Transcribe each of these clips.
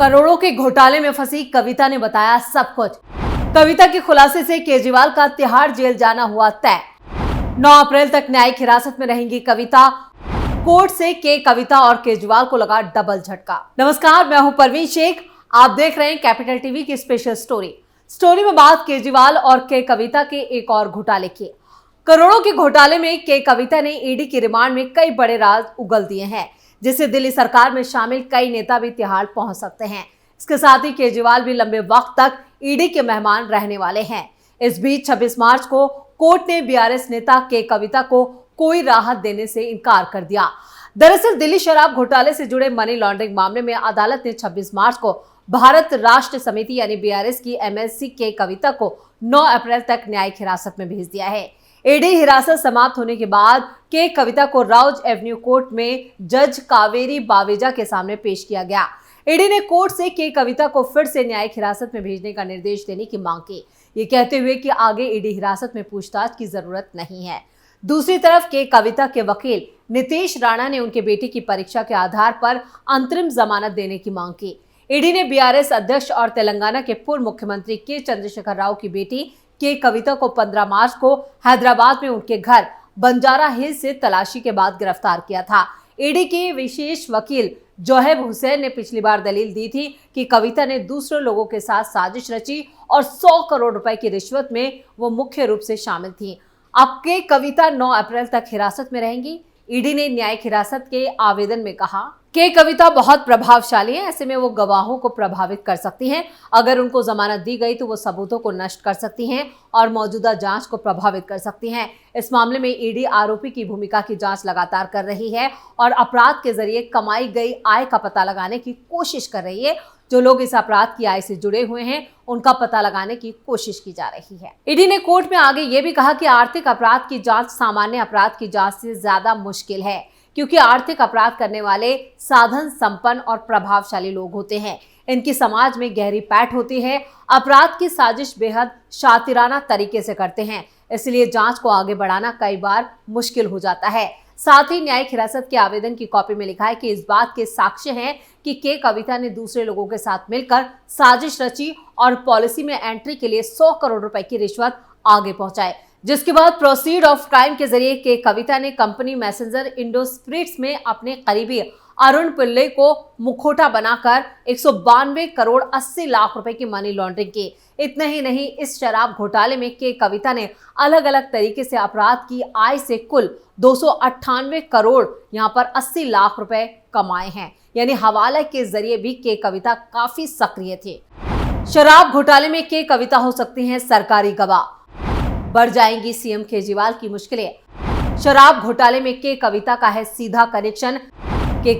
करोड़ों के घोटाले में फंसी कविता ने बताया सब कुछ। कविता के खुलासे से केजरीवाल का तिहाड़ जेल जाना हुआ तय। 9 अप्रैल तक न्यायिक हिरासत में रहेंगी कविता। कोर्ट से कविता और केजरीवाल को लगा डबल झटका। नमस्कार, मैं हूं परवीन शेख। आप देख रहे हैं कैपिटल टीवी की स्पेशल स्टोरी में बात केजरीवाल और कविता के एक और घोटाले की। करोड़ों के घोटाले में कविता ने ईडी की रिमांड में कई बड़े राज उगल दिए हैं, जिससे दिल्ली सरकार में शामिल कई नेता भी तिहाड़ पहुंच सकते हैं। इसके साथ ही केजरीवाल भी लंबे वक्त तक ईडी के मेहमान रहने वाले हैं। इस बीच 26 मार्च को कोर्ट ने बीआरएस नेता कविता को कोई राहत देने से इनकार कर दिया। दरअसल दिल्ली शराब घोटाले से जुड़े मनी लॉन्ड्रिंग मामले में अदालत ने 26 मार्च को भारत राष्ट्र समिति यानी बीआरएस की एमएलसी कविता को 9 अप्रैल तक न्यायिक हिरासत में भेज दिया है। ईडी हिरासत समाप्त होने के बाद कविता को राउज एवेन्यू कोर्ट में जज कावेरी बावेजा के सामने पेश किया गया। ईडी ने कोर्ट से कविता को फिर से न्यायिक हिरासत में भेजने का निर्देश देने की मांग की, ये कहते हुए कि आगे ईडी हिरासत में पूछताछ की जरूरत नहीं है। दूसरी तरफ कविता के वकील नीतीश राणा ने उनके बेटे की परीक्षा के आधार पर अंतरिम जमानत देने की मांग की। ईडी ने बीआरएस अध्यक्ष और तेलंगाना के पूर्व मुख्यमंत्री चंद्रशेखर राव की बेटी कविता को 15 मार्च को हैदराबाद में उनके घर बंजारा हिल से तलाशी के बाद गिरफ्तार किया था। ईडी के विशेष वकील जोहेब हुसैन ने पिछली बार दलील दी थी कि कविता ने दूसरे लोगों के साथ साजिश रची और 100 करोड़ रुपए की रिश्वत में वो मुख्य रूप से शामिल थी। अब कविता 9 अप्रैल तक हिरासत में रहेंगी। ईडी ने न्यायिक हिरासत के आवेदन में कहा कविता बहुत प्रभावशाली है, ऐसे में वो गवाहों को प्रभावित कर सकती हैं। अगर उनको जमानत दी गई तो वो सबूतों को नष्ट कर सकती हैं और मौजूदा जांच को प्रभावित कर सकती हैं। इस मामले में ईडी आरोपी की भूमिका की जांच लगातार कर रही है और अपराध के जरिए कमाई गई आय का पता लगाने की कोशिश कर रही है। जो लोग इस अपराध की आय से जुड़े हुए हैं, उनका पता लगाने की कोशिश की जा रही है। ईडी ने कोर्ट में आगे ये भी कहा कि आर्थिक अपराध की जांच सामान्य अपराध की जांच से ज्यादा मुश्किल है, क्योंकि आर्थिक अपराध करने वाले साधन संपन्न और प्रभावशाली लोग होते हैं। इनकी समाज में गहरी पैठ होती है। अपराध की साजिश बेहद शातिराना तरीके से करते हैं, इसलिए जांच को आगे बढ़ाना कई बार मुश्किल हो जाता है। साथ ही न्यायिक हिरासत के आवेदन की कॉपी में लिखा है कि इस बात के साक्ष्य हैं कि कविता ने दूसरे लोगों के साथ मिलकर साजिश रची और पॉलिसी में एंट्री के लिए 100 करोड़ रुपए की रिश्वत आगे पहुंचाए, जिसके बाद प्रोसीड ऑफ क्राइम के जरिए कविता ने कंपनी मैसेंजर इंडो स्पिरिट्स में अपने करीबी अरुण पिल्ले को मुखौटा बनाकर 192 करोड़ 80 लाख रुपए की मनी लॉन्ड्रिंग की। इतना ही नहीं, इस शराब घोटाले में कविता ने अलग अलग तरीके से अपराध की आय से कुल 298 करोड़ यहां पर 80 लाख रुपए कमाए हैं। यानी हवाला के जरिए भी कविता काफी सक्रिय थी। शराब घोटाले में कविता हो सकती हैं सरकारी गवाह। बढ़ जाएंगी सीएम केजरीवाल की मुश्किलें। शराब घोटाले में कविता का है सीधा कनेक्शन।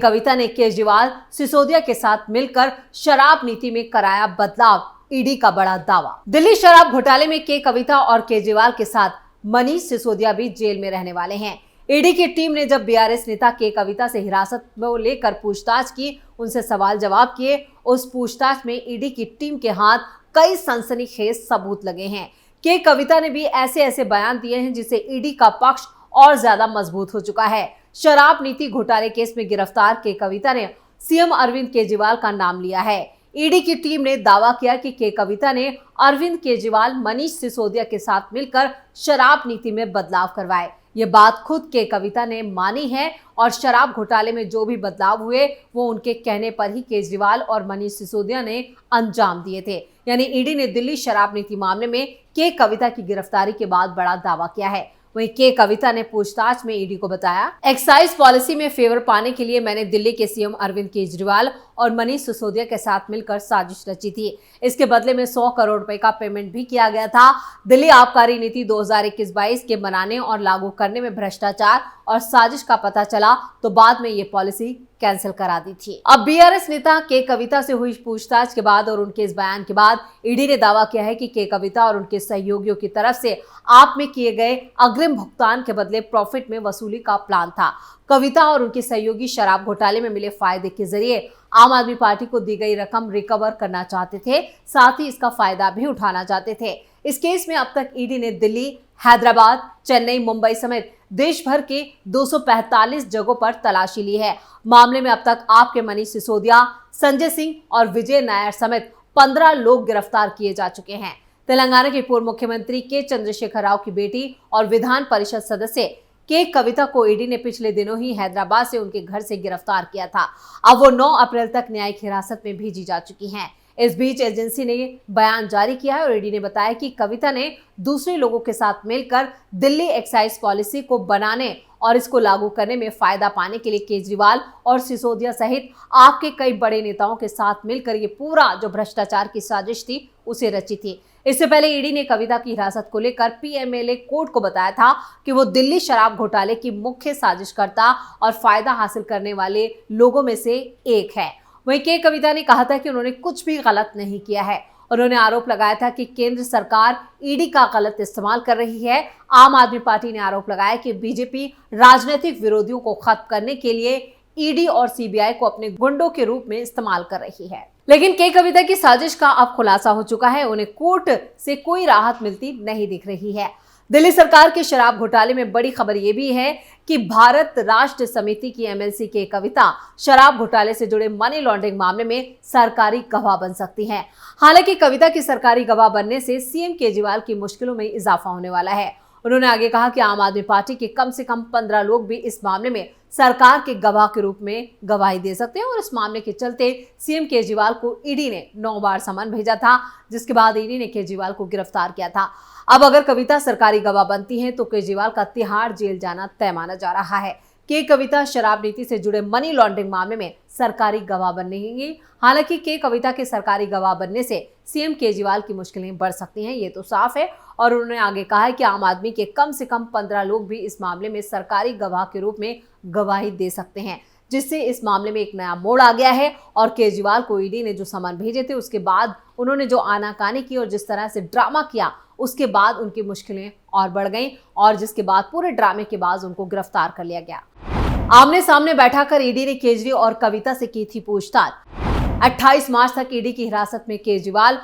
कविता ने केजरीवाल सिसोदिया के साथ मिलकर शराब नीति में कराया बदलाव, ईडी का बड़ा दावा। दिल्ली शराब घोटाले में कविता और केजरीवाल के साथ मनीष सिसोदिया भी जेल में रहने वाले हैं। ईडी की टीम ने जब बीआरएस नेता कविता से हिरासत में लेकर पूछताछ की, उनसे सवाल जवाब किए। उस पूछताछ में ईडी की टीम के हाथ कई सनसनीखेज सबूत लगे हैं। कविता ने भी ऐसे बयान दिए हैं जिससे ईडी का पक्ष और ज्यादा मजबूत हो चुका है। शराब नीति घोटाले केस में गिरफ्तार कविता ने सीएम अरविंद केजरीवाल का नाम लिया है। ईडी की टीम ने दावा किया कि कविता ने अरविंद केजरीवाल, मनीष सिसोदिया के साथ मिलकर शराब नीति में बदलाव करवाए। ये बात खुद कविता ने मानी है और शराब घोटाले में जो भी बदलाव हुए वो उनके कहने पर ही केजरीवाल और मनीष सिसोदिया ने अंजाम दिए थे। यानी ईडी ने दिल्ली शराब नीति मामले में कविता की गिरफ्तारी के बाद बड़ा दावा किया है। वहीं कविता ने पूछताछ में ईडी को बताया, एक्साइज पॉलिसी में फेवर पाने के लिए मैंने दिल्ली के सीएम अरविंद केजरीवाल और मनीष सिसोदिया के साथ मिलकर साजिश रची थी। इसके बदले में 100 करोड़ रुपए का पेमेंट भी किया गया था। दिल्ली आबकारी नीति 2021-22 के बनाने और लागू करने में भ्रष्टाचार और साजिश का पता चला तो बाद में ये पॉलिसी कैंसिल करा दी थी। अब बीआरएस नेता कविता से हुई पूछताछ के बाद और उनके इस बयान के बाद ईडी ने दावा किया है कि कविता और उनके सहयोगियों की तरफ से आप में किए गए अग्रिम भुगतान के बदले प्रॉफिट में वसूली का प्लान था। कविता और उनके सहयोगी शराब घोटाले में मिले फायदे के जरिए आम आदमी पार्टी को दी गई रकम रिकवर करना चाहते थे, साथ ही इसका फायदा भी उठाना चाहते थे। इस केस में अब तक ईडी ने दिल्ली, हैदराबाद, चेन्नई, मुंबई समेत देश भर के 245 जगहों पर तलाशी ली है। मामले में अब तक आप के मनीष सिसोदिया, संजय सिंह और विजय नायर समेत 15 लोग गिरफ्तार किए जा चुके हैं। तेलंगाना के पूर्व मुख्यमंत्री के चंद्रशेखर राव की बेटी और विधान परिषद सदस्य के कविता को ईडी ने पिछले दिनों ही हैदराबाद से उनके घर से गिरफ्तार किया था। अब वो 9 अप्रैल तक न्यायिक हिरासत में भेजी जा चुकी हैं। इस बीच एजेंसी ने बयान जारी किया है और ईडी ने बताया कि कविता ने दूसरे लोगों के साथ मिलकर दिल्ली एक्साइज पॉलिसी को बनाने और इसको लागू करने में फायदा पाने के लिए केजरीवाल और सिसोदिया सहित आपके कई बड़े नेताओं के साथ मिलकर ये पूरा जो भ्रष्टाचार की साजिश थी उसे रची थी। इससे पहले ईडी ने कविता की हिरासत को लेकर पीएमएलए कोर्ट को बताया था कि वो दिल्ली शराब घोटाले की मुख्य साजिशकर्ता और फायदा हासिल करने वाले लोगों में से एक है। वहीं के कविता ने कहा था कि उन्होंने कुछ भी गलत नहीं किया है। उन्होंने आरोप लगाया था कि केंद्र सरकार ईडी का गलत इस्तेमाल कर रही है। आम आदमी पार्टी ने आरोप लगाया कि बीजेपी राजनीतिक विरोधियों को खत्म करने के लिए ईडी और सीबीआई को अपने गुंडों के रूप में इस्तेमाल कर रही है। लेकिन के कविता की साजिश का अब खुलासा हो चुका है। उन्हें कोर्ट से कोई राहत मिलती नहीं दिख रही है। दिल्ली सरकार के शराब घोटाले में बड़ी खबर यह भी है कि भारत राष्ट्र समिति की एमएलसी के कविता शराब घोटाले से जुड़े मनी लॉन्ड्रिंग मामले में सरकारी गवाह बन सकती हैं। हालांकि कविता की सरकारी गवाह बनने से सीएम केजरीवाल की मुश्किलों में इजाफा होने वाला है। उन्होंने आगे कहा कि आम आदमी पार्टी के कम से कम 15 लोग भी इस मामले में सरकार के गवाह के रूप में गवाही दे सकते हैं और इस मामले के चलते सीएम केजरीवाल को ईडी ने 9 बार समन भेजा था, जिसके बाद ईडी ने केजरीवाल को गिरफ्तार किया था। अब अगर कविता सरकारी गवाह बनती है तो केजरीवाल का तिहाड़ जेल जाना तय माना जा रहा है। के कविता शराब नीति से जुड़े मनी लॉन्ड्रिंग मामले में सरकारी गवाह बनेंगी। हालांकि के कविता के सरकारी गवाह बनने से सीएम केजरीवाल की मुश्किलें बढ़ सकती हैं, ये तो साफ है। और उन्होंने आगे कहा है कि आम आदमी के कम से कम 15 लोग भी इस मामले में सरकारी गवाह के रूप में गवाही दे सकते हैं, जिससे इस मामले में एक नया मोड़ आ गया है। और केजरीवाल को ईडी ने जो समन भेजे थे उसके बाद उन्होंने जो आनाकानी की और जिस तरह से ड्रामा किया उसके बाद उनकी मुश्किलें और बढ़ गईं और जिसके बाद पूरे ड्रामे के बाद उनको गिरफ्तार कर लिया गया। आमने सामने बैठाकर ईडी ने केजरी और कविता से की थी पूछताछ। 28 मार्च तक ईडी की हिरासत में केजरीवाल,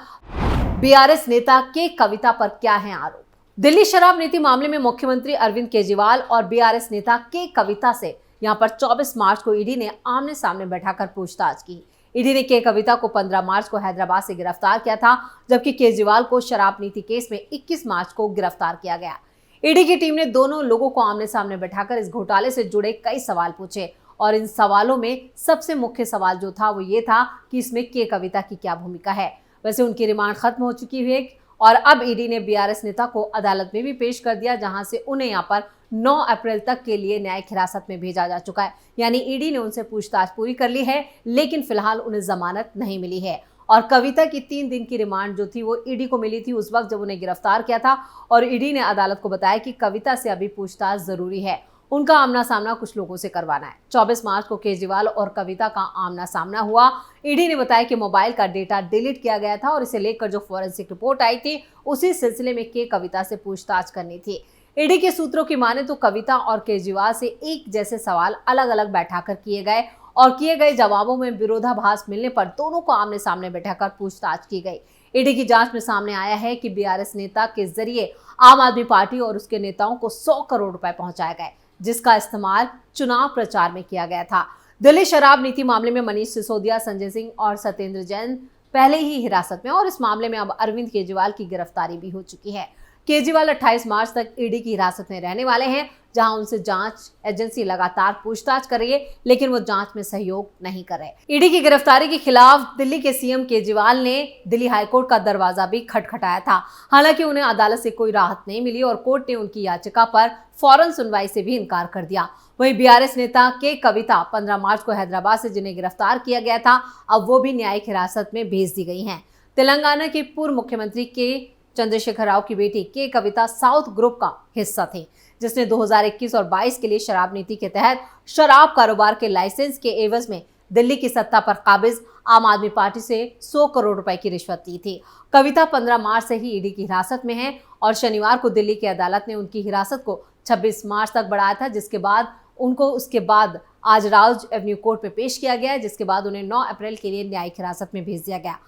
बीआरएस नेता के कविता पर क्या है आरोप। दिल्ली शराब नीति मामले में मुख्यमंत्री अरविंद केजरीवाल और बीआरएस नेता के कविता से यहां पर 24 मार्च को ईडी ने आमने सामने बैठाकर पूछताछ की। ईडी ने के कविता को 15 मार्च को हैदराबाद से गिरफ्तार किया था, जबकि केजरीवाल को शराब नीति केस में 21 मार्च को गिरफ्तार किया गया। ईडी की टीम ने दोनों लोगों को आमने सामने बैठाकर इस घोटाले से जुड़े कई सवाल पूछे और इन सवालों में सबसे मुख्य सवाल जो था वो ये था कि इसमें के कविता की क्या भूमिका है। वैसे उनकी रिमांड खत्म हो चुकी है और अब ईडी ने बीआरएस नेता को अदालत में भी पेश कर दिया, जहां से उन्हें यहां पर 9 अप्रैल तक के लिए न्यायिक हिरासत में भेजा जा चुका है। यानी ईडी ने उनसे पूछताछ पूरी कर ली है, लेकिन फिलहाल उन्हें जमानत नहीं मिली है। और कविता की 3 दिन की रिमांड जो थी वो ईडी को मिली थी उस वक्त जब उन्हें गिरफ्तार किया था। और ईडी ने अदालत को बताया कि कविता से अभी पूछताछ जरूरी है, उनका आमना सामना कुछ लोगों से करवाना है। 24 मार्च को केजरीवाल और कविता का आमना सामना हुआ। ईडी ने बताया कि मोबाइल का डेटा डिलीट किया गया था और इसे लेकर जो फॉरेंसिक रिपोर्ट आई थी उसी सिलसिले में के कविता से पूछताछ करनी थी। ईडी के सूत्रों की माने तो कविता और केजरीवाल से एक जैसे सवाल अलग अलग बैठाकर किए गए और किए गए जवाबों में विरोधाभास मिलने पर दोनों को आमने सामने बैठाकर पूछताछ की गई। ईडी की जांच में सामने आया है कि बीआरएस नेता के जरिए आम आदमी पार्टी और उसके नेताओं को 100 करोड़ रुपए पहुंचाए गए, जिसका इस्तेमाल चुनाव प्रचार में किया गया था। दिल्ली शराब नीति मामले में मनीष सिसोदिया, संजय सिंह और सत्येंद्र जैन पहले ही हिरासत में और इस मामले में अब अरविंद केजरीवाल की गिरफ्तारी भी हो चुकी है। केजरीवाल 28 मार्च तक ईडी की हिरासत में रहने वाले हैं, जहां उनसे जांच एजेंसी लगातार पूछताछ कर रही है, लेकिन वो जांच में सहयोग नहीं कर रहे। ईडी की गिरफ्तारी के खिलाफ दिल्ली के सीएम केजरीवाल ने दिल्ली हाईकोर्ट का दरवाजा भी खटखटाया था। हालांकि उन्हें अदालत से कोई राहत नहीं मिली और कोर्ट ने उनकी याचिका पर फौरन सुनवाई से भी इनकार कर दिया। वहीं बीआरएस नेता के कविता 15 मार्च को हैदराबाद से जिन्हें गिरफ्तार किया गया था, अब वो भी न्यायिक हिरासत में भेज दी गई हैं। तेलंगाना के पूर्व मुख्यमंत्री के चंद्रशेखर राव की बेटी के कविता साउथ ग्रुप का हिस्सा थी, जिसने 2021 और 22 के लिए शराब नीति के तहत शराब कारोबार के लाइसेंस के एवज में दिल्ली की सत्ता पर काबिज आम आदमी पार्टी से 100 करोड़ रुपए की रिश्वत ली थी। कविता 15 मार्च से ही ईडी की हिरासत में है और शनिवार को दिल्ली की अदालत ने उनकी हिरासत को 26 मार्च तक बढ़ाया था, जिसके बाद उनको उसके बाद आज राज एवेन्यू कोर्ट में पेश किया गया है, जिसके बाद उन्हें 9 अप्रैल के लिए न्यायिक हिरासत में भेज दिया गया।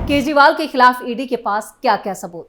केजरीवाल के खिलाफ ईडी के पास क्या क्या सबूत।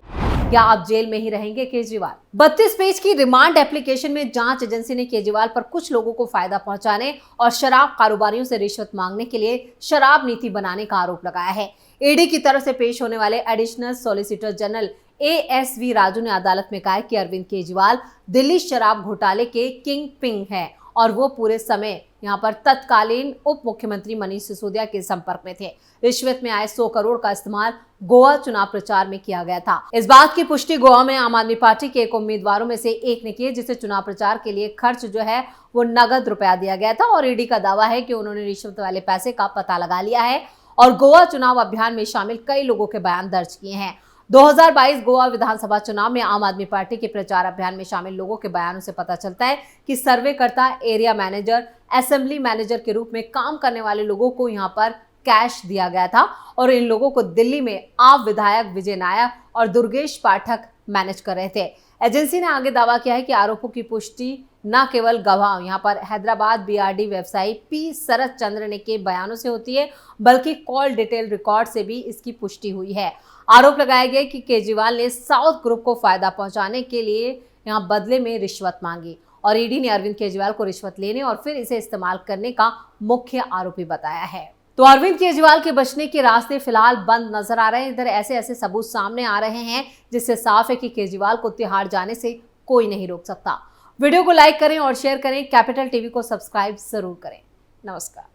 या आप जेल में ही रहेंगे केजरीवाल। 32 पेज की रिमांड एप्लीकेशन में जांच एजेंसी ने केजरीवाल पर कुछ लोगों को फायदा पहुंचाने और शराब कारोबारियों से रिश्वत मांगने के लिए शराब नीति बनाने का आरोप लगाया है। ईडी की तरफ से पेश होने वाले additional solicitor general ASV Raju ने अदालत में कहा कि अरविंद केजरीवाल दिल्ली शराब घोटाले के किंग पिंग हैं और वो पूरे समय यहाँ पर तत्कालीन उप मुख्यमंत्री मनीष सिसोदिया के संपर्क में थे। रिश्वत में आए 100 करोड़ का इस्तेमाल गोवा चुनाव प्रचार में किया गया था। इस बात की पुष्टि गोवा में आम आदमी पार्टी के एक उम्मीदवारों में से एक ने की, जिसे चुनाव प्रचार के लिए खर्च जो है वो नगद रुपया दिया गया था और ईडी का दावा है कि उन्होंने रिश्वत वाले पैसे का पता लगा लिया है और गोवा चुनाव अभियान में शामिल कई लोगों के बयान दर्ज किए हैं। 2022 गोवा विधानसभा चुनाव में आम आदमी पार्टी के प्रचार अभियान में शामिल लोगों के बयानों से पता चलता है कि सर्वेकर्ता, एरिया मैनेजर, असेंबली मैनेजर के रूप में काम करने वाले लोगों को यहां पर कैश दिया गया था और इन लोगों को दिल्ली में आप विधायक विजय नायक और दुर्गेश पाठक मैनेज कर रहे थे। एजेंसी ने आगे दावा किया है कि आरोपों की पुष्टि न केवल गवाह यहाँ पर हैदराबाद BRD व्यवसायी P शरद चंद्र ने के बयानों से होती है, बल्कि कॉल डिटेल रिकॉर्ड से भी इसकी पुष्टि हुई है। आरोप लगाया गया कि केजरीवाल ने साउथ ग्रुप को फायदा पहुंचाने के लिए यहाँ बदले में रिश्वत मांगी और ईडी ने अरविंद केजरीवाल को रिश्वत लेने और फिर इसे इस्तेमाल करने का मुख्य आरोपी बताया है। तो अरविंद केजरीवाल के बचने के रास्ते फिलहाल बंद नजर आ रहे हैं। इधर ऐसे सबूत सामने आ रहे हैं जिससे साफ है कि केजरीवाल को तिहाड़ जाने से कोई नहीं रोक सकता। वीडियो को लाइक करें और शेयर करें। कैपिटल टीवी को सब्सक्राइब जरूर करें। नमस्कार।